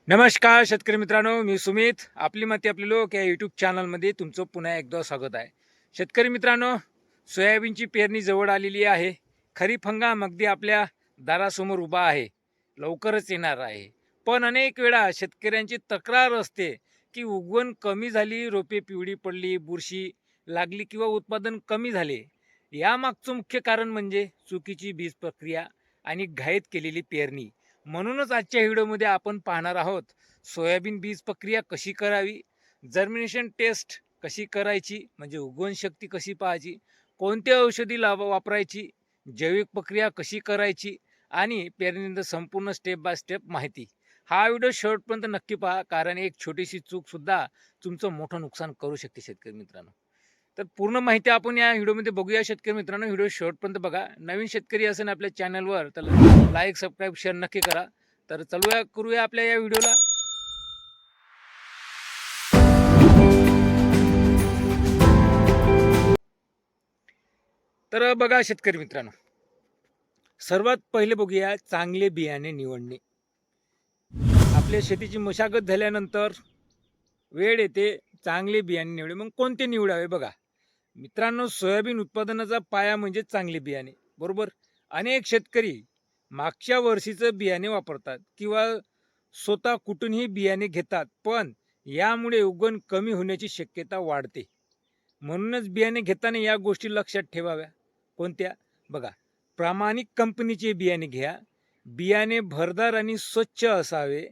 नमस्कार शेतकरी मित्रांनो, मी सुमित. आपली माती आपले लोक या यूट्यूब चॅनलमध्ये तुमचं पुन्हा एकदा स्वागत आहे. शेतकरी मित्रांनो, सोयाबीनची पेरणी जवळ आलेली आहे. खरीप हंगाम अगदी आपल्या दारासमोर उभा आहे, लवकरच येणार आहे. पण अनेक वेळा शेतकऱ्यांची तक्रार असते की उगवण कमी झाली, रोपे पिवळी पडली, बुरशी लागली किंवा उत्पादन कमी झाले. यामागचं मुख्य कारण म्हणजे चुकीची बीज प्रक्रिया आणि घाईत केलेली पेरणी. म्हणूनच आजच्या व्हिडिओमध्ये आपण पाहणार आहोत सोयाबीन बीज प्रक्रिया कशी करावी, जर्मिनेशन टेस्ट कशी करायची म्हणजे उगवण शक्ती कशी पाहायची, कोणती औषधी वापरायची, जैविक प्रक्रिया कशी करायची आणि पेरणीनंतर संपूर्ण स्टेप बाय स्टेप माहिती. हा व्हिडिओ शेवटपर्यंत नक्की पहा, कारण एक छोटीशी चूक सुद्धा तुमचं मोठं नुकसान करू शकते शेतकरी मित्रांनो. तर पूर्ण माहिती आपण या व्हिडिओमध्ये बघूया शेतकरी मित्रांनो. व्हिडिओ शेवटपर्यंत बघा. नवीन शेतकरी असेल आपल्या चॅनलवर तर लाईक सबस्क्राईब शेअर नक्की करा. तर करूया आपल्या या व्हिडिओला. तर बघा शेतकरी मित्रांनो, सर्वात पहिले बघूया चांगले बियाणे निवडणे. आपल्या शेतीची मशागत झाल्यानंतर वेळ येते चांगले बियाणे निवडे. मग कोणते निवडावे बघा मित्रांनो, सोयाबीन उत्पादनाचा पाया म्हणजे चांगले बियाणे, बरोबर. अनेक शेतकरी मागच्या वर्षीचं बियाणे वापरतात किंवा स्वतः कुठूनही बियाणे घेतात, पण यामुळे उगवण कमी होण्याची शक्यता वाढते. म्हणूनच बियाणे घेताना या गोष्टी लक्षात ठेवाव्या. कोणत्या बघा, प्रामाणिक कंपनीचे बियाणे घ्या. बियाणे भरदार आणि स्वच्छ असावे.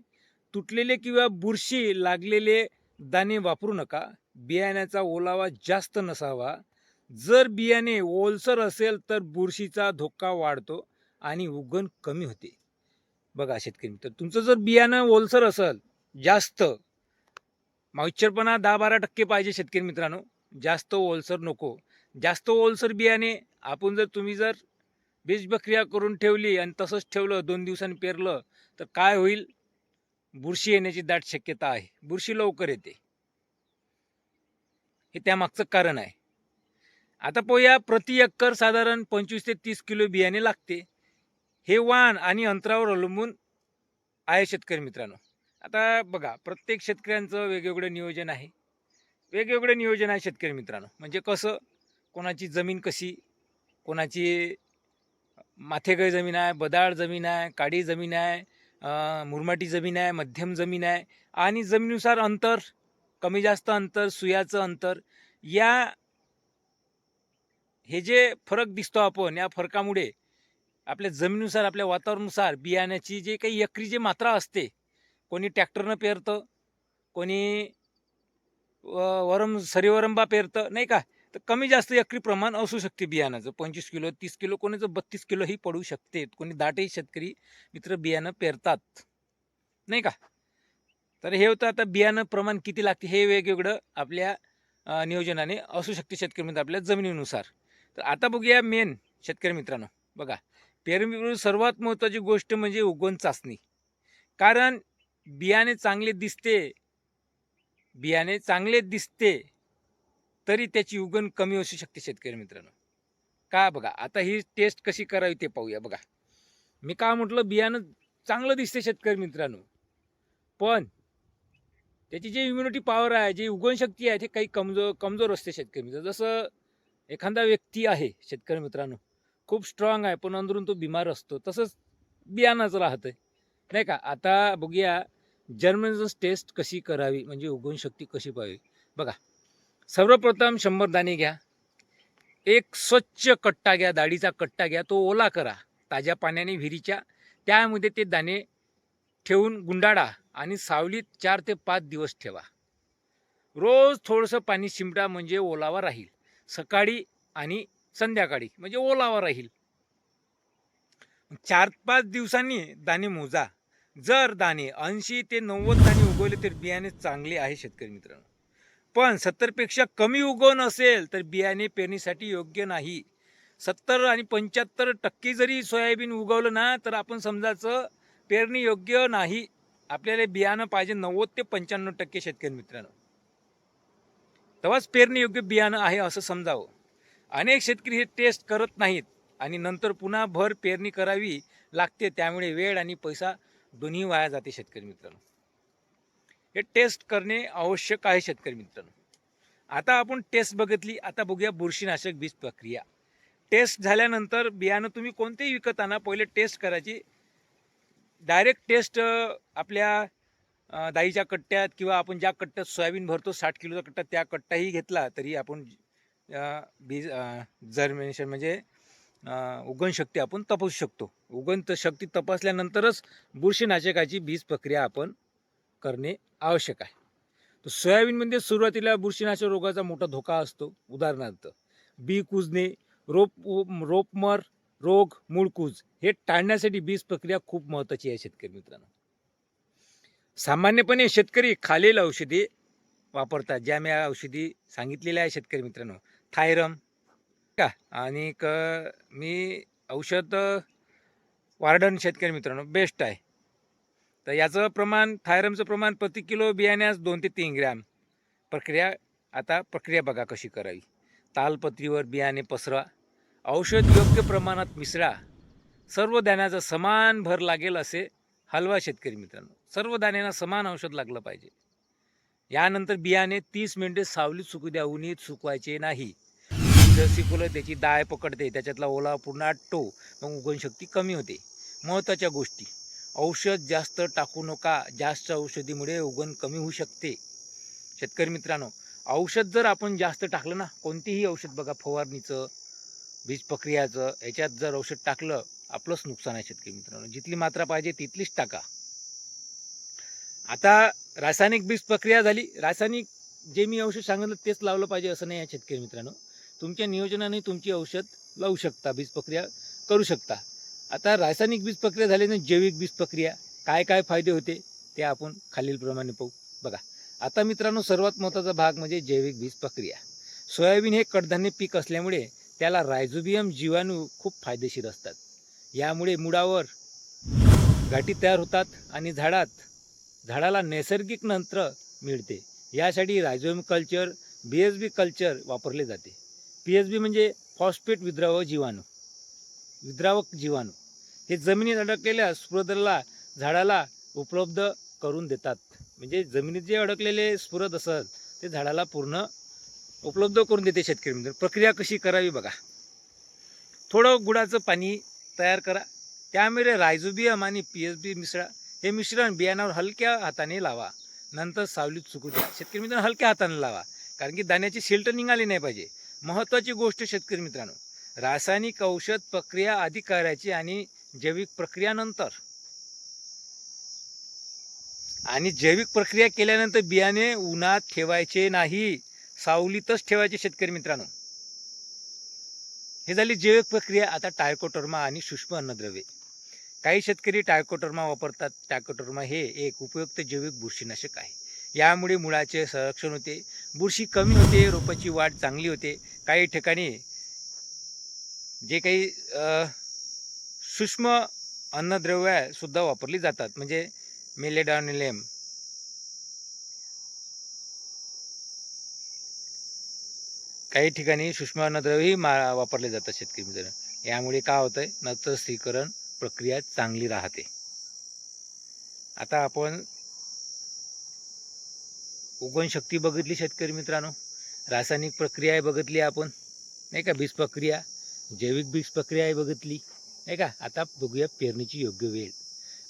तुटलेले किंवा बुरशी लागलेले दाणे वापरू नका. बियाण्याचा ओलावा जास्त नसावा. जर बियाणे ओलसर असेल तर बुरशीचा धोका वाढतो आणि उगवण कमी होते. बघा शेतकरी मित्र, तुमचं जर बियाणं ओलसर असेल, जास्त मॉइश्चरपणा 10-12% पाहिजे शेतकरी मित्रांनो, जास्त ओलसर नको. जास्त ओलसर बियाणे तुम्ही जर बीज प्रक्रिया करून ठेवली आणि तसंच ठेवलं, 2 दिवसांनी पेरलं, तर काय होईल? बुरशी येण्याची दाट शक्यता आहे. बुरशी लवकर येते, हे त्यामागचं कारण आहे. आता पोया प्रति एकर साधारण 25 ते 30 किलो बियाणे लागते. हे वाण आणि अंतरावर अवलंबून आहे शेतकरी मित्रांनो. आता बघा, प्रत्येक शेतकऱ्यांचं वेगवेगळं नियोजन आहे. वेगवेगळं नियोजन आहे शेतकरी मित्रांनो. म्हणजे कसं, कोणाची जमीन कशी, कोणाची माथेगळ जमीन आहे, बदाळ जमीन आहे, काडी जमीन आहे, मुरमाटी जमीन आहे, मध्यम जमीन आहे, आणि जमिनीनुसार अंतर, कमी जास्त अंतर, सुयाचं अंतर, या हे जे फरक दिसतो आपण, या फरकामुळे आपल्या जमिनीनुसार, आपल्या वातावरणानुसार बियाण्याची जे काही एकरी जे मात्रा असते, कोणी ट्रॅक्टरनं पेरतं, कोणी सरीवरंबा पेरतं, नाही का. तर कमी जास्त एकरी प्रमाण असू शकते बियाणाचं. 25 किलो, 30 किलो, कोणाचं 32 किलोही पडू शकते. कोणी दाटही शेतकरी मित्र बियाणं पेरतात, नाही का. तर हे होतं. आता बियाणं प्रमाण किती लागते हे वेगवेगळं आपल्या नियोजनाने असू शकते शेतकरी मित्र, आपल्या जमिनीनुसार. तर आता बघूया मेन शेतकरी मित्रांनो. बघा, पेरणीपूर्वी सर्वात महत्त्वाची गोष्ट म्हणजे उगवण चाचणी. कारण बियाणे चांगले दिसते तरी त्याची उगवण कमी असू शकते शेतकरी मित्रांनो. का बघा, आता ही टेस्ट कशी करावी ते पाहूया. बघा, मी का म्हटलं बियाणं चांगलं दिसते शेतकरी मित्रांनो, पण त्याची जी इम्युनिटी पॉवर आहे, जी उगवण शक्ती आहे, ती काही कमजोर असते शेतकरी मित्र. जसं एखादा व्यक्ती आहे शेतकरी मित्रांनो, खूप स्ट्रॉंग आहे, पण अंदरून तो बिमार असतो, तसंच बियाणाचं राहतंय, नाही का. आता बघूया जर्मिनेशन टेस्ट कशी करावी, म्हणजे उगवण शक्ती कशी पाहावी. बघा, सर्वप्रथम 100 दाणे घ्या. एक स्वच्छ कट्टा घ्या, दाढीचा कट्टा घ्या, तो ओला करा ताज्या पाण्याने विहिरीच्या. त्यामध्ये ते दाणे ठेवून गुंडाळा आणि सावलीत 4 ते 5 दिवस ठेवा. रोज थोडंसं पाणी शिंपडा, म्हणजे ओलावा राहील. सकाळी आणि संध्याकाळी, म्हणजे ओलावा राहील. 4-5 दिवसांनी दाणे मोजा. जर दाणे 80 ते 90 दाणे उगवले तर बियाणे चांगले आहे शेतकरी मित्रांनो. पण 70पेक्षा कमी उगवण असेल तर बियाणे पेरणीसाठी योग्य नाही. 70 आणि 75% जरी सोयाबीन उगवलं ना, तर आपण समजायचं पेरणी योग्य नाही. आपल्याला बियाणं पाहिजे 90 ते 95% शेतकरी मित्रांनो, तेव्हाच पेरणी योग्य बियाणं आहे असं समजावं. अनेक शेतकरी हे टेस्ट करत नाहीत आणि नंतर पुन्हा भर पेरणी करावी लागते. त्यामुळे वेळ आणि पैसा दोन्ही वाया जाते शेतकरी मित्रांनो. हे टेस्ट करणे आवश्यक आहे शेतकरी मित्रांनो. आता आपण टेस्ट बघितली, आता बघूया बुरशीनाशक बीज प्रक्रिया. टेस्ट झाल्यानंतर बियाणं तुम्ही कोणतेही विकत आणा, पहिले टेस्ट करायची. डायरेक्ट टेस्ट आपल्या दाईच्या कट्ट्यात किंवा आपण ज्या कट्ट्यात सोयाबीन भरतो 60 किलोचा कट्टा, त्या कट्टाही घेतला तरी आपण बीज जर्मिनेशन म्हणजे उगवण शक्ती आपण तपासू शकतो. उगवण शक्ती तपासल्यानंतरच बुरशीनाशकाची बीज प्रक्रिया आपण करणे आवश्यक आहे. तर सोयाबीनमध्ये सुरुवातीला बुरशीनाशक रोगाचा मोठा धोका असतो. उदाहरणार्थ बी कुजणे, रोपमर रोग, मूळकूज हे टाळण्यासाठी बीज प्रक्रिया खूप महत्त्वाची आहे शेतकरी मित्रांनो. सामान्यपणे शेतकरी खालील औषधी वापरतात, ज्या मी औषधी सांगितलेल्या आहे शेतकरी मित्रांनो. थायरम का आणि मी औषध वार्डन शेतकरी मित्रांनो बेस्ट आहे. तर याचं प्रमाण, थायरमचं प्रमाण प्रति किलो बियाण्यास 2 ते 3 ग्रॅम. प्रक्रिया बघा कशी करावी. तालपत्रीवर बियाणे पसरवा, औषध योग्य प्रमाणात मिसळा, सर्व दाण्याचा समान भर लागेल असे हलवा शेतकरी मित्रांनो. सर्व दाण्यांना समान औषध लागलं पाहिजे. यानंतर बियाणे 30 मिनिटे सावलीत सुकू द्या, उन्हीत सुकवायचे नाही. जर सुकवलं त्याची डाळ पकडते, त्याच्यातला ओलावा पूर्ण आटतो, मग उगवण शक्ती कमी होते. महत्त्वाच्या गोष्टी, औषध जास्त टाकू नका, जास्त औषधीमुळे उगवण कमी होऊ शकते. शेतकरी मित्रांनो, औषध जर आपण जास्त टाकलं ना, कोणतेही औषध बघा, फवारणीचं, बीज प्रक्रियाचं, याच्यात जर औषध टाकलं आपलंच नुकसान आहे शेतकरी मित्रांनो. जितली मात्रा पाहिजे तितलीच टाका. आता रासायनिक बीज प्रक्रिया झाली. रासायनिक जे मी औषध सांगितलं तेच लावलं पाहिजे असं नाही आहे शेतकरी मित्रांनो. तुमच्या नियोजनाने तुमची औषध लावू शकता, बीज प्रक्रिया करू शकता. आता रासायनिक बीज प्रक्रिया झाल्याने जैविक बीज प्रक्रिया काय काय फायदे होते ते आपण खालीलप्रमाणे पाहू. बघा, आता मित्रांनो सर्वात महत्त्वाचा भाग म्हणजे जैविक बीज प्रक्रिया. सोयाबीन हे कडधान्य पीक असल्यामुळे त्याला रायझोबियम जीवाणू खूप फायदेशीर असतात. यामुळे मुळावर गाठी तयार होतात आणि झाडाला नैसर्गिक नत्र मिळते. यासाठी रायझोबियम कल्चर, BSB कल्चर वापरले जाते. PSB म्हणजे फॉस्फेट विद्रावक जीवाणू. हे जमिनीत अडकलेल्या स्फुरदाला झाडाला उपलब्ध करून देतात. म्हणजे जमिनीत जे अडकलेले स्फुरद असतात ते झाडाला पूर्ण उपलब्ध करून देते शेतकरी मित्र. प्रक्रिया कशी करावी बघा. थोडं गुळाचं पाणी तयार करा, त्यामुळे रायझोबियम आणि PSB मिसळा. हे मिश्रण बियाण्यावर हलक्या हाताने लावा, नंतर सावलीत सुकू द्या. शेतकरी मित्रांनो, हलक्या हाताने लावा, कारण की दाण्याची शिल्ट निघाली नाही पाहिजे. महत्त्वाची गोष्ट शेतकरी मित्रांनो, रासायनिक औषध प्रक्रिया आधी करायची आणि जैविक प्रक्रियानंतर. आणि जैविक प्रक्रिया केल्यानंतर बियाणे उन्हात ठेवायचे नाही, सावलीतच ठेवायचे शेतकरी मित्रांनो. हे झाली जैविक प्रक्रिया. आता ट्रायकोडर्मा आणि सूक्ष्म अन्नद्रव्ये. काही शेतकरी ट्रायकोडर्मा वापरतात. ट्रायकोडर्मा हे एक उपयुक्त जैविक बुरशीनाशक आहे. यामुळे मुळाचे संरक्षण होते, बुरशी कमी होते, रोपाची वाढ चांगली होते. काही ठिकाणी जे काही सूक्ष्म अन्नद्रव्ये सुद्धा वापरली जातात, म्हणजे मेलेडॉनिलम. काही ठिकाणी सूक्ष्म अन्नद्रव्येही वापरले जातात शेतकरी मित्रांनो. यामुळे काय होतंय, नत्र स्थिरीकरण प्रक्रिया चांगली राहते. आता आपण उगवण शक्ती बघितली शेतकरी मित्रांनो, रासायनिक प्रक्रिया बघितली आपण, नाही का, बीज प्रक्रिया, जैविक बीज प्रक्रिया बघितली, नाही का. आता बघूया पेरणीची योग्य वेळ.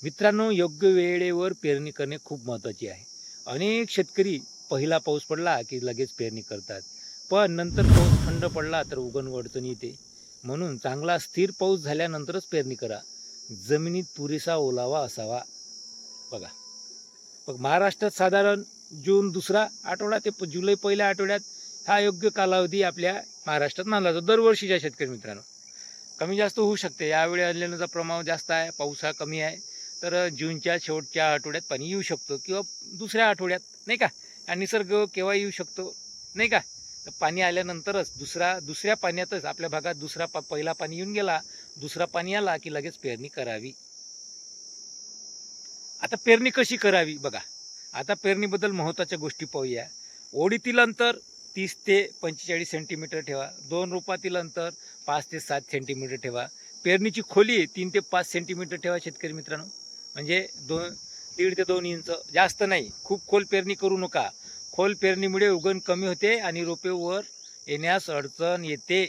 मित्रांनो, योग्य वेळेवर पेरणी करणे खूप महत्त्वाचे आहे. अनेक शेतकरी पहिला पाऊस पडला की लगेच पेरणी करतात, पण नंतर पाऊस थंड पडला तर उगवण अडचण येते. म्हणून चांगला स्थिर पाऊस झाल्यानंतरच पेरणी करा. जमिनीत पुरेसा ओलावा असावा. बघा, महाराष्ट्रात साधारण जून दुसरा आठवडा ते जुलै पहिल्या आठवड्यात हा योग्य कालावधी आपल्या महाराष्ट्रात मानला जातो. दरवर्षीच्या शेतकरी मित्रांनो कमी जास्त होऊ शकते. यावेळी अल्निनोचा प्रभाव जास्त आहे, पाऊस हा कमी आहे, तर जूनच्या शेवटच्या आठवड्यात पाणी येऊ शकतो किंवा दुसऱ्या आठवड्यात, नाही का. आणि निसर्ग केव्हा येऊ शकतो, नाही का. तर पाणी आल्यानंतरच दुसऱ्या पाण्यातच आपल्या भागात पहिला पाणी येऊन गेला, दुसरा पाणी आला की लगेच पेरणी करावी. आता पेरणी कशी करावी बघा. आता पेरणीबद्दल महत्त्वाच्या गोष्टी पाहूया. ओढीतील अंतर 30 ते 45 सेंटीमीटर ठेवा. 2 रोपातील अंतर 5 ते 7 सेंटीमीटर ठेवा. पेरणीची खोली 3 ते 5 सेंटीमीटर ठेवा शेतकरी मित्रांनो. म्हणजे 1.5 ते 2 इंच, जास्त नाही. खूप खोल पेरणी करू नका. खोल पेरणीमुळे उगवण कमी होते आणि रोपे वर येण्यास अडचण येते.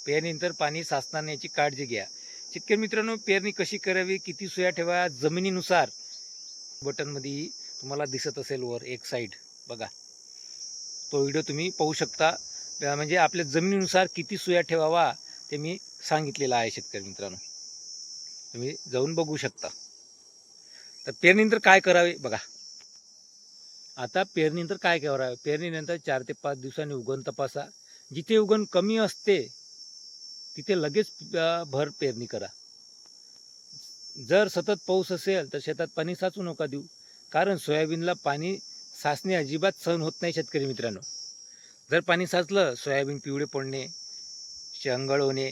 पेरणीनंतर पाणी साचणार नाही याची काळजी घ्या. शेतकरी मित्रांनो, पेरणी कशी करावी, किती सुया ठेवा, जमिनीनुसार बटनमध्ये तुम्हाला दिसत असेल वर एक साईड बघा, तो व्हिडिओ तुम्ही पाहू शकता. म्हणजे आपल्या जमिनीनुसार किती सुया ठेवावा ते मी सांगितलेलं आहे शेतकरी मित्रांनो, तुम्ही जाऊन बघू शकता. तर पेरणीनंतर काय करावे बघा. आता पेरणीनंतर काय करावे, पेरणीनंतर 4 ते 5 दिवसांनी उगवण तपासा. जिथे उगवण कमी असते तिथे लगेच भर पेरणी करा. जर सतत पाऊस असेल तर शेतात पाणी साचू नका देऊ, कारण सोयाबीनला पाणी साचणे अजिबात सहन होत नाही शेतकरी मित्रांनो. जर पाणी साचलं, सोयाबीन पिवळे पडणे, शेंगळ होणे,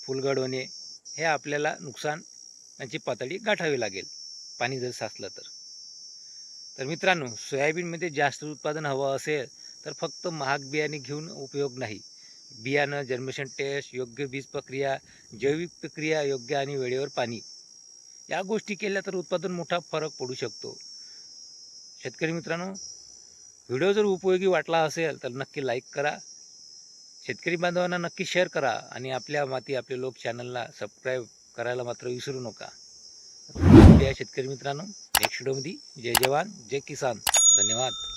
फुलगळ होणे, हे आपल्याला नुकसानाची पातळी गाठावी लागेल पाणी जर साचलं तर. तर मित्रांनो, सोयाबीनमध्ये जास्त उत्पादन हवं असेल तर फक्त महाग बियाणे घेऊन उपयोग नाही. बियाणं, जर्मिनेशन टेस्ट, योग्य बीज प्रक्रिया, जैविक प्रक्रिया, योग्य आणि वेळेवर पाणी, या गोष्टी केल्या तर उत्पादन मोठा फरक पडू शकतो. शेतकरी मित्रांनो, व्हिडिओ जर उपयोगी वाटला असेल तर नक्की लाईक करा. शेतकरी बांधवांना नक्की शेअर करा आणि आपल्या माती आपले लोक चॅनलला सबस्क्राईब करायला मात्र विसरू नका. भेटूया शेतकरी मित्रांनो नेक्स्ट व्हिडिओमध्ये. जय जवान जय किसान. धन्यवाद.